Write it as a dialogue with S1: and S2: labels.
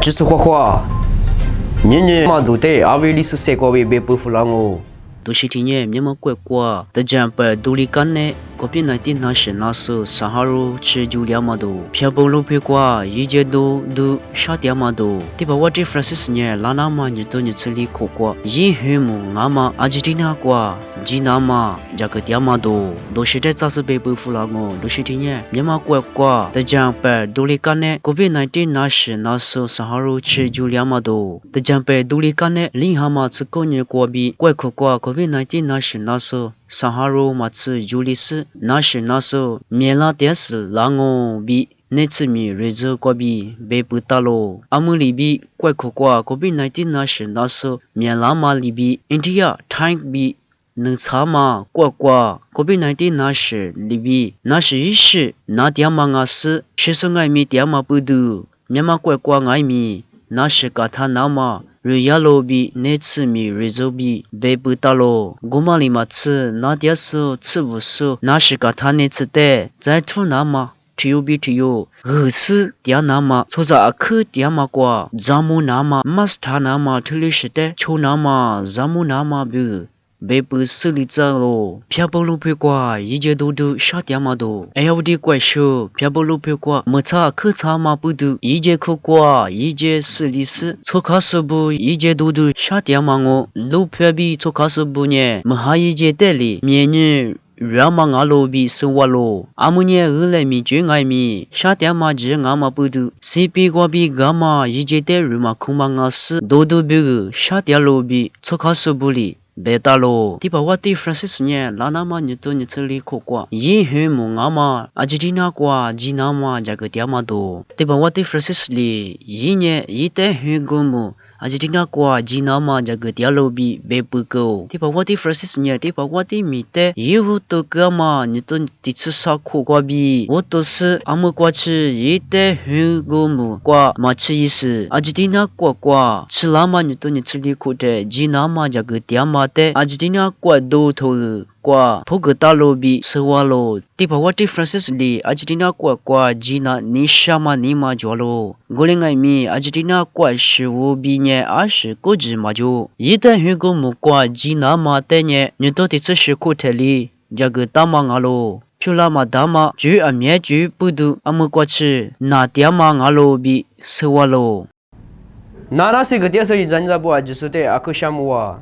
S1: 就是花花，年年嘛都得阿维里斯塞过为被不服了我。
S2: 都是听见面么怪怪，的这样把独立干呢，个别那点那是那时上哈罗吃就两毛多，偏不路偏怪，一节都少点毛多，对吧？我这 Francis 呢，拉那么你都你这里可怪，一黑木俺嘛阿吉蒂那怪，吉那嘛这个点毛多，都是在早是被不服了我，都是听见面么怪怪，的这样把独立干呢，个别那点那是那时上哈罗吃就两毛多，的这样把独立干呢，另哈嘛吃过年过比怪可怪。COVID-19 那是那时候，上哈罗马次尤里斯那是那时候，面拉电视让我比那次米瑞泽过比被不打咯，阿姆里比怪可怪 COVID-19 那是那时候，面拉马里比 India 泰比能查嘛怪怪 COVID-19 那是里比那是一时那点嘛我是学生爱米点嘛不读，面嘛怪怪爱米那是个他那嘛。瑞亚罗比那次米瑞泽比被不打咯，古马里马次那点时吃不时那是个他那次的，在土那嘛。TUBTU 是点那么，错在可点嘛瓜，咱们那么，马斯塔那么，特里是的，秋那么，咱们那么不。被不xử理着咯，偏不路偏挂，一节都少点嘛多。哎呀，我的怪兽，偏不路偏挂，没差可差嘛不多，一节可挂，一节xử理是，错卡是不，一节都少点嘛我，路偏比错卡是不呢，没还一节得哩，面呢。让嘛阿罗比生活咯，阿姆呢二来米就爱米，少点嘛就阿嘛不多，西比瓜比干嘛一节得入嘛空嘛阿是，多别个少点罗比，错卡是不哩。别打咯，对吧？我对 Francis 呢，拉那么你都你这里可挂，一黑木阿嘛，阿吉蒂那挂，吉那嘛这个点嘛多，对吧？我对 Francis 里一年一代黑个木。阿吉蒂那挂吉那嘛这个点路比别不够，对吧？我对 Francis 呢，对吧？我对米的，以后都干嘛？你都第次少苦挂比，我都是阿木挂吃一代黑个木挂嘛吃意思，阿吉蒂那挂吃那嘛你都你吃里苦的，吉那嘛这个点嘛的，阿吉蒂那挂都头。挂普个大路比生活咯，对吧？我对 Francis 里阿吉蒂那挂吉那你什么你嘛做咯？我另外米阿吉蒂那挂是我比呢20个字嘛就，一旦如果木挂吉那嘛的呢，你到底这是苦的里，这个大嘛阿咯。漂亮嘛大嘛，就阿面就不读阿木挂吃，那点嘛阿咯比生活咯。
S1: 那是个电视一站在不啊，就是对阿克项目啊。